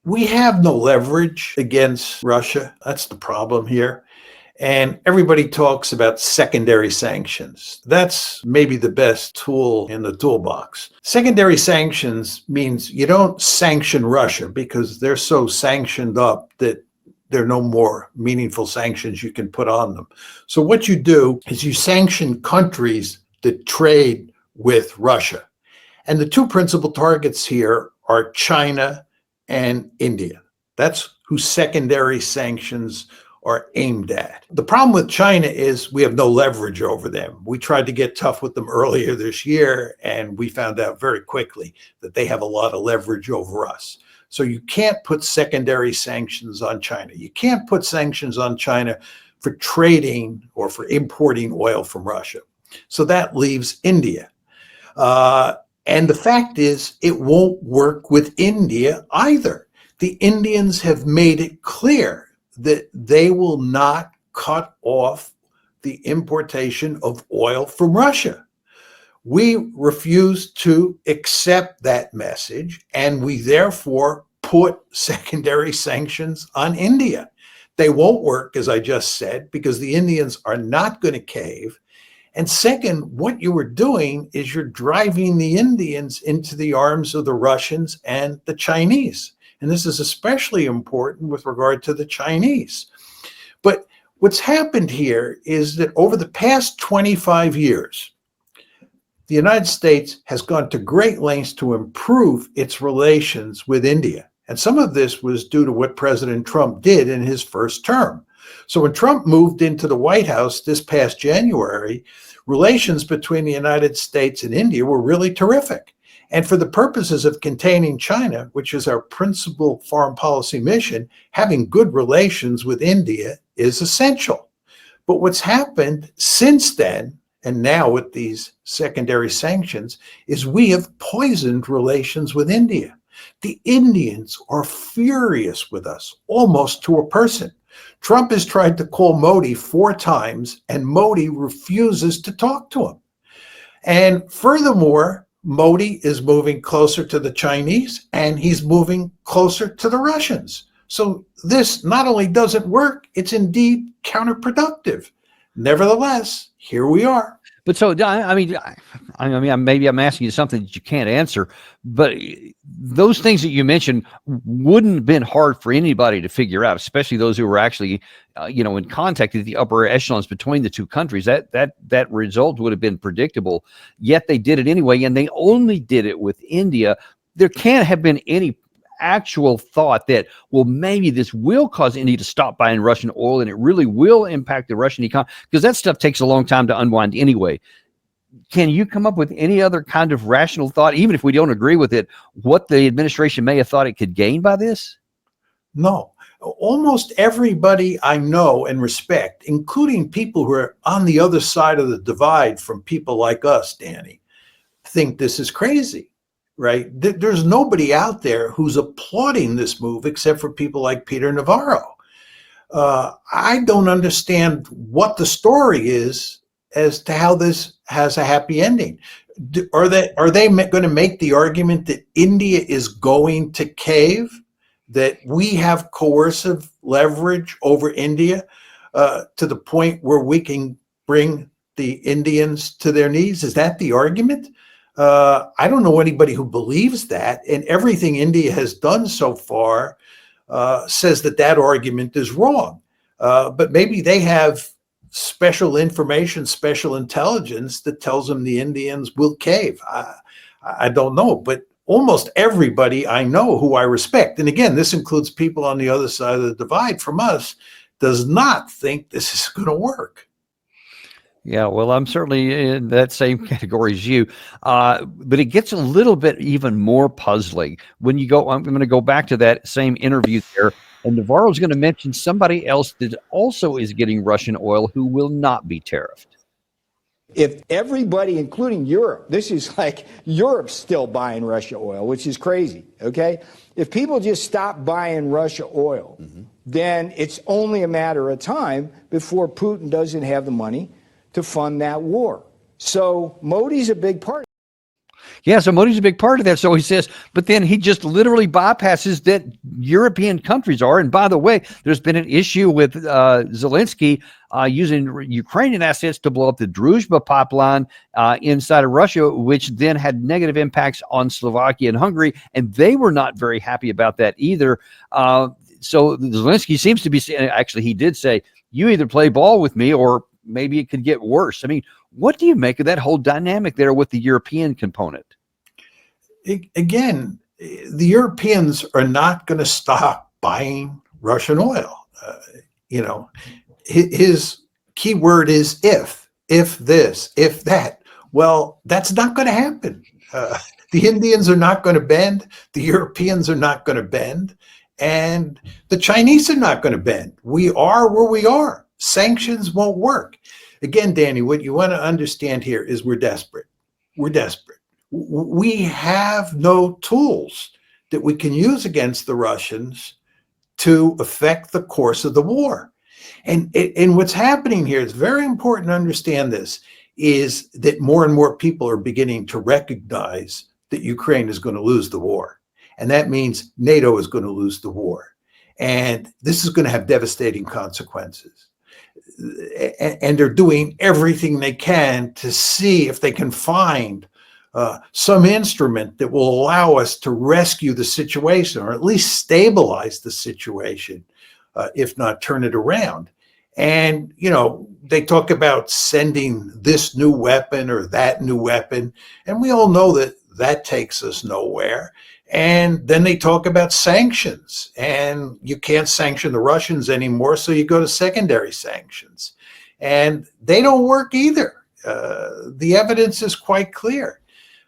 We have no leverage against Russia. That's the problem here. And everybody talks about secondary sanctions. That's maybe the best tool in the toolbox. Secondary sanctions means you don't sanction Russia because they're so sanctioned up that there are no more meaningful sanctions you can put on them. So what you do is you sanction countries that trade with Russia. And the two principal targets here are China and India. That's who secondary sanctions are aimed at. The problem with China is we have no leverage over them. We tried to get tough with them earlier this year, and we found out very quickly that they have a lot of leverage over us. So you can't put secondary sanctions on China. You can't put sanctions on China for trading or for importing oil from Russia. So that leaves India. And the fact is, it won't work with India either. The Indians have made it clear that they will not cut off the importation of oil from Russia. We refuse to accept that message, and we therefore put secondary sanctions on India. They won't work, as I just said, because the Indians are not going to cave. And second, what you are doing is you're driving the Indians into the arms of the Russians and the Chinese. And this is especially important with regard to the Chinese. But what's happened here is that over the past 25 years, the United States has gone to great lengths to improve its relations with India. And some of this was due to what President Trump did in his first term. So when Trump moved into the White House this past January, relations between the United States and India were really terrific. And for the purposes of containing China, which is our principal foreign policy mission, having good relations with India is essential. But what's happened since then, and now with these secondary sanctions, is we have poisoned relations with India. The Indians are furious with us, almost to a person. Trump has tried to call Modi 4 times, and Modi refuses to talk to him. And furthermore, Modi is moving closer to the Chinese, and he's moving closer to the Russians. So this not only doesn't work, it's indeed counterproductive. Nevertheless, here we are. But so, I mean, maybe I'm asking you something that you can't answer, but those things that you mentioned wouldn't have been hard for anybody to figure out, especially those who were actually, in contact with the upper echelons between the two countries. That result would have been predictable, yet they did it anyway, and they only did it with India. There can't have been any actual thought that, well, maybe this will cause India to stop buying Russian oil and it really will impact the Russian economy, because that stuff takes a long time to unwind anyway. Can you come up with any other kind of rational thought, even if we don't agree with it, what the administration may have thought it could gain by this? No. Almost everybody I know and respect, including people who are on the other side of the divide from people like us, Danny, think this is crazy. Right? There's nobody out there who's applauding this move except for people like Peter Navarro. I don't understand what the story is as to how this has a happy ending. Are they going to make the argument that India is going to cave, that we have coercive leverage over India to the point where we can bring the Indians to their knees? Is that the argument? I don't know anybody who believes that, and everything India has done so far says that argument is wrong. But maybe they have special information, special intelligence that tells them the Indians will cave. I don't know, but almost everybody I know who I respect, and again, this includes people on the other side of the divide from us, does not think this is going to work. Yeah, well, I'm certainly in that same category as you, but it gets a little bit even more puzzling when you go. I'm going to go back to that same interview there, and Navarro's going to mention somebody else that also is getting Russian oil who will not be tariffed. If everybody, including Europe, this is like Europe's still buying Russia oil, which is crazy, okay? If people just stop buying Russia oil, then it's only a matter of time before Putin doesn't have the money to fund that war. So Modi's a big part. Yeah, so money's a big part of that. So he says, but then he just literally bypasses that European countries are. And by the way, there's been an issue with Zelensky using Ukrainian assets to blow up the Druzhba pipeline inside of Russia, which then had negative impacts on Slovakia and Hungary. And they were not very happy about that either. So Zelensky seems to be saying, actually, he did say, you either play ball with me or maybe it could get worse. I mean, what do you make of that whole dynamic there with the European component? Again, the Europeans are not going to stop buying Russian oil. His key word is if this, if that. Well, that's not going to happen. The Indians are not going to bend. The Europeans are not going to bend. And the Chinese are not going to bend. We are where we are. Sanctions won't work. Again, Danny, what you want to understand here is we're desperate. We're desperate. We have no tools that we can use against the Russians to affect the course of the war. And what's happening here, it's very important to understand this, is that more and more people are beginning to recognize that Ukraine is going to lose the war. And that means NATO is going to lose the war. And this is going to have devastating consequences. And they're doing everything they can to see if they can find some instrument that will allow us to rescue the situation, or at least stabilize the situation, if not turn it around. And, they talk about sending this new weapon or that new weapon, and we all know that that takes us nowhere. And then they talk about sanctions, and you can't sanction the Russians anymore, so you go to secondary sanctions. And they don't work either. The evidence is quite clear.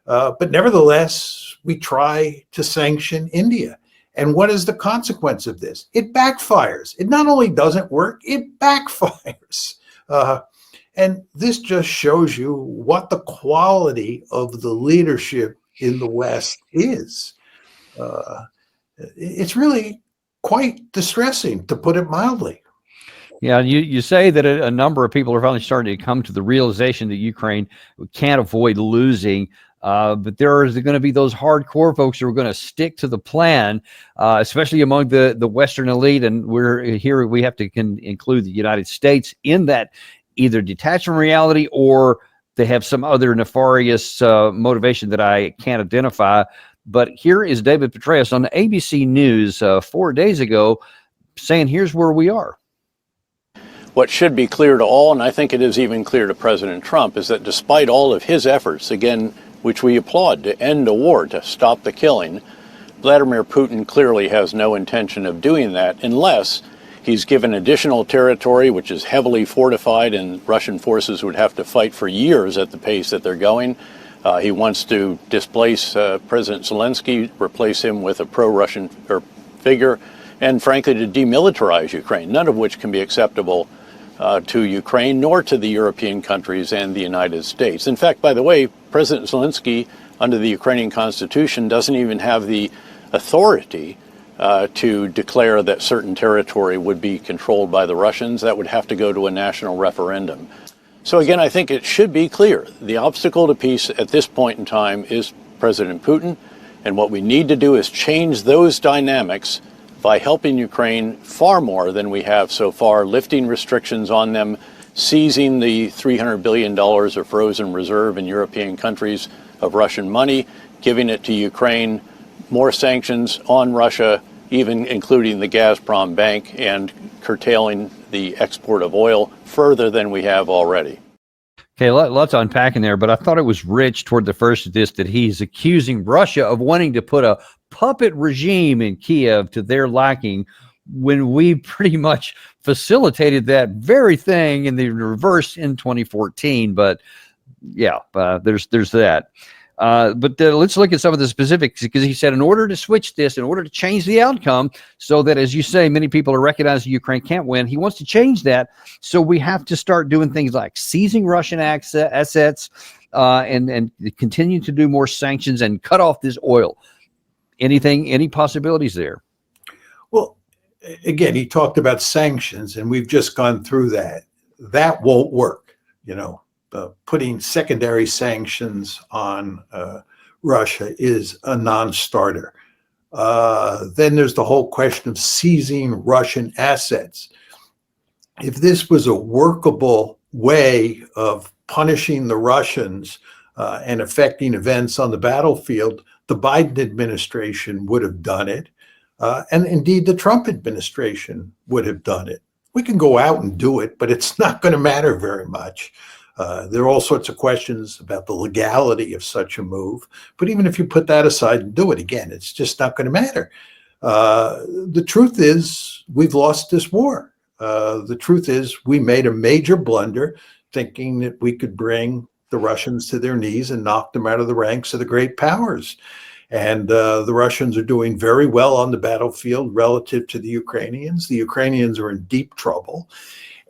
But nevertheless, we try to sanction India. And what is the consequence of this? It backfires. It not only doesn't work, it backfires. And this just shows you what the quality of the leadership in the West is. It's really quite distressing, to put it mildly. Yeah, you say that a number of people are finally starting to come to the realization that Ukraine can't avoid losing. But there is going to be those hardcore folks who are going to stick to the plan, especially among the Western elite. And we have to include the United States in that, either detached from reality or they have some other nefarious motivation that I can't identify. But here is David Petraeus on ABC News 4 days ago saying, here's where we are. What should be clear to all, and I think it is even clear to President Trump, is that despite all of his efforts, again, which we applaud, to end a war, to stop the killing, Vladimir Putin clearly has no intention of doing that unless he's given additional territory, which is heavily fortified, and Russian forces would have to fight for years at the pace that they're going. He wants to displace President Zelensky, replace him with a pro-Russian figure, and frankly to demilitarize Ukraine, none of which can be acceptable to Ukraine nor to the European countries and the United States. In fact, by the way, President Zelensky, under the Ukrainian constitution, doesn't even have the authority to declare that certain territory would be controlled by the Russians. That would have to go to a national referendum. So again, I think it should be clear. The obstacle to peace at this point in time is President Putin. And what we need to do is change those dynamics by helping Ukraine far more than we have so far, lifting restrictions on them, seizing the $300 billion of frozen reserve in European countries of Russian money, giving it to Ukraine, more sanctions on Russia, even including the Gazprom bank, and curtailing the export of oil further than we have already. Okay, lots to unpack in there, but I thought it was rich toward the first of this that he's accusing Russia of wanting to put a puppet regime in Kiev to their liking, when we pretty much facilitated that very thing in the reverse in 2014. But yeah, there's that. But let's look at some of the specifics, because he said in order to switch this, in order to change the outcome, so that, as you say, many people are recognizing Ukraine can't win, he wants to change that. So we have to start doing things like seizing Russian assets and continue to do more sanctions and cut off this oil. Any possibilities there? Well, again, he talked about sanctions, and we've just gone through that. That won't work, putting secondary sanctions on Russia is a non-starter. Then there's the whole question of seizing Russian assets. If this was a workable way of punishing the Russians and affecting events on the battlefield, the Biden administration would have done it. And indeed, the Trump administration would have done it. We can go out and do it, but it's not going to matter very much. There are all sorts of questions about the legality of such a move. But even if you put that aside and do it again, it's just not going to matter. The truth is, we've lost this war. The truth is, we made a major blunder thinking that we could bring the Russians to their knees and knock them out of the ranks of the great powers. And the Russians are doing very well on the battlefield relative to the Ukrainians. The Ukrainians are in deep trouble.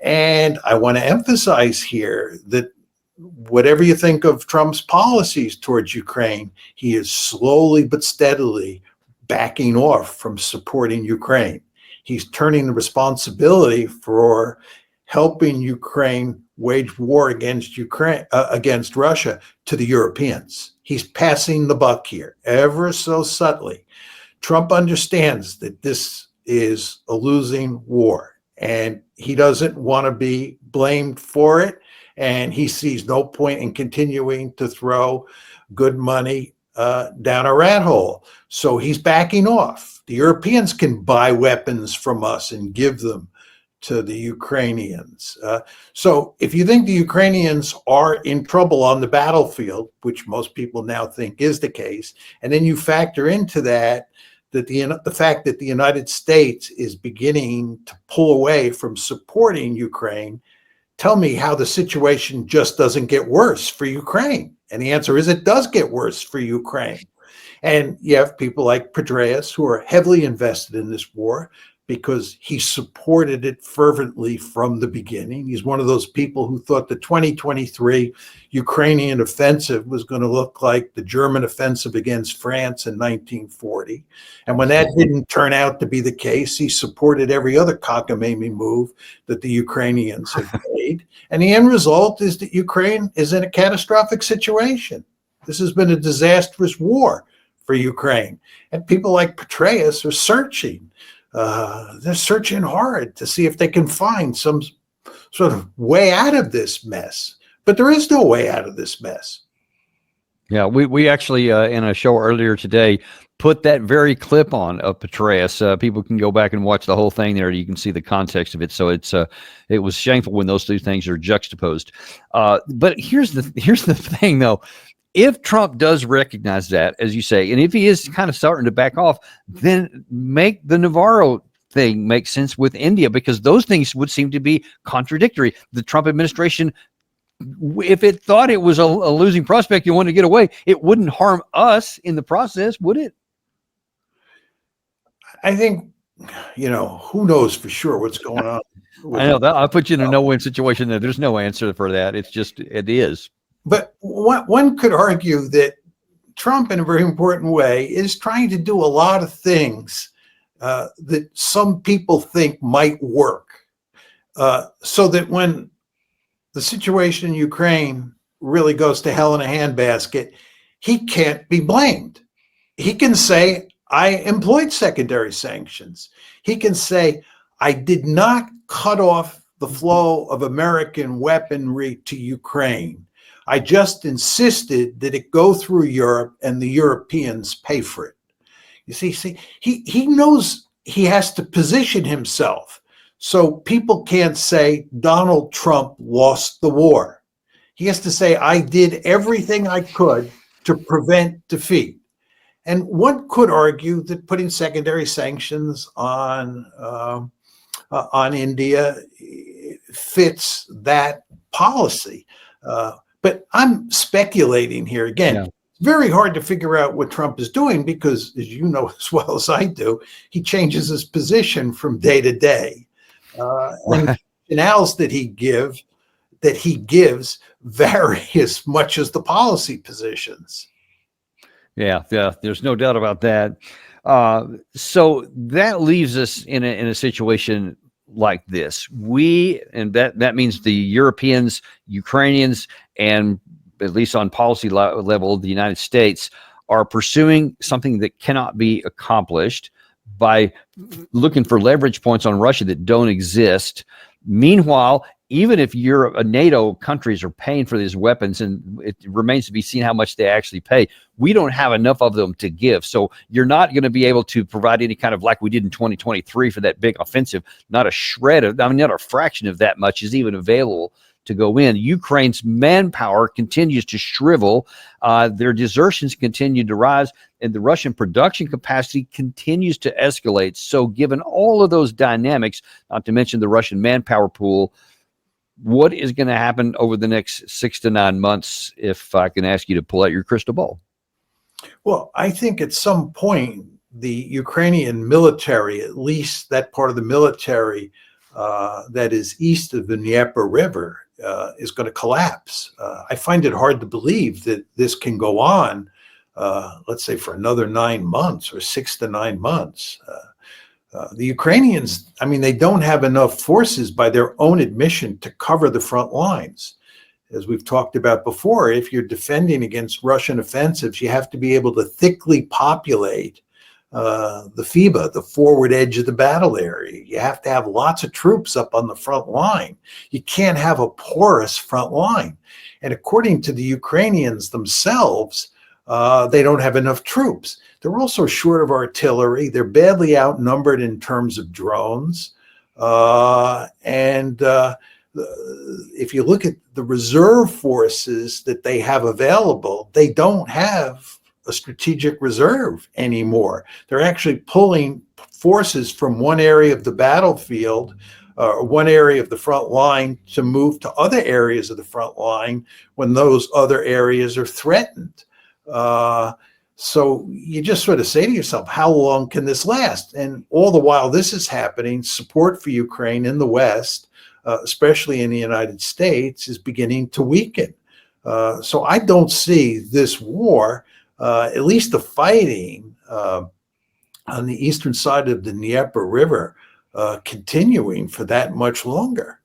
And I want to emphasize here that whatever you think of Trump's policies towards Ukraine, he is slowly but steadily backing off from supporting Ukraine. He's turning the responsibility for helping Ukraine wage war against against Russia to the Europeans. He's passing the buck here ever so subtly. Trump understands that this is a losing war, and he doesn't want to be blamed for it. And he sees no point in continuing to throw good money down a rat hole. So he's backing off. The Europeans can buy weapons from us and give them to the Ukrainians. So if you think the Ukrainians are in trouble on the battlefield, which most people now think is the case, and then you factor into that the fact that the United States is beginning to pull away from supporting Ukraine, tell me how the situation just doesn't get worse for Ukraine. And the answer is it does get worse for Ukraine. And you have people like Petraeus who are heavily invested in this war because he supported it fervently from the beginning. He's one of those people who thought the 2023 Ukrainian offensive was going to look like the German offensive against France in 1940. And when that didn't turn out to be the case, he supported every other cockamamie move that the Ukrainians have made. And the end result is that Ukraine is in a catastrophic situation. This has been a disastrous war for Ukraine. And people like Petraeus are searching. They're searching hard to see if they can find some sort of way out of this mess. But there is no way out of this mess. Yeah, we actually, in a show earlier today, put that very clip on of Petraeus. People can go back and watch the whole thing there. You can see the context of it. So it was shameful when those two things are juxtaposed. But here's the thing, though. If Trump does recognize that, as you say, and if he is kind of starting to back off, then make the Navarro thing make sense with India, because those things would seem to be contradictory. The Trump administration, if it thought it was a losing prospect, you want to get away, it wouldn't harm us in the process, would it? I think, who knows for sure what's going on. I know that I'll put you in a no-win situation there. There's no answer for that. It's just, it is. But one could argue that Trump, in a very important way, is trying to do a lot of things that some people think might work, so that when the situation in Ukraine really goes to hell in a handbasket, he can't be blamed. He can say, I employed secondary sanctions. He can say, I did not cut off the flow of American weaponry to Ukraine. I just insisted that it go through Europe and the Europeans pay for it. You see, he knows he has to position himself so people can't say Donald Trump lost the war. He has to say, I did everything I could to prevent defeat. And one could argue that putting secondary sanctions on India fits that policy. But I'm speculating here again. Yeah. It's very hard to figure out what Trump is doing because, as you know as well as I do, he changes his position from day to day. And the rationales that he gives vary as much as the policy positions. Yeah, there's no doubt about that. So that leaves us in a situation like this. And that means the Europeans, Ukrainians, and at least on policy level, the United States are pursuing something that cannot be accomplished by looking for leverage points on Russia that don't exist. Meanwhile, even if NATO countries are paying for these weapons, and it remains to be seen how much they actually pay, we don't have enough of them to give. So you're not going to be able to provide any kind of, like we did in 2023 for that big offensive, not a shred of, not a fraction of that much is even available to go in. Ukraine's manpower continues to shrivel. Their desertions continue to rise, and the Russian production capacity continues to escalate. So given all of those dynamics, not to mention the Russian manpower pool, what is going to happen over the next 6 to 9 months, if I can ask you to pull out your crystal ball? Well, I think at some point, the Ukrainian military, at least that part of the military that is east of the Dnieper River, is going to collapse. I find it hard to believe that this can go on, let's say, for another 9 months or 6 to 9 months. The Ukrainians, I mean, they don't have enough forces by their own admission to cover the front lines. As we've talked about before, if you're defending against Russian offensives, you have to be able to thickly populate the FIBA, the forward edge of the battle area. You have to have lots of troops up on the front line. You can't have a porous front line. And according to the Ukrainians themselves, they don't have enough troops. They're also short of artillery. They're badly outnumbered in terms of drones. If you look at the reserve forces that they have available, they don't have a strategic reserve anymore. They're actually pulling forces from one area of the battlefield, one area of the front line, to move to other areas of the front line when those other areas are threatened. So you just sort of say to yourself, how long can this last? And all the while this is happening, support for Ukraine in the West, especially in the United States, is beginning to weaken. So I don't see this war, at least the fighting on the eastern side of the Dnieper River, continuing for that much longer.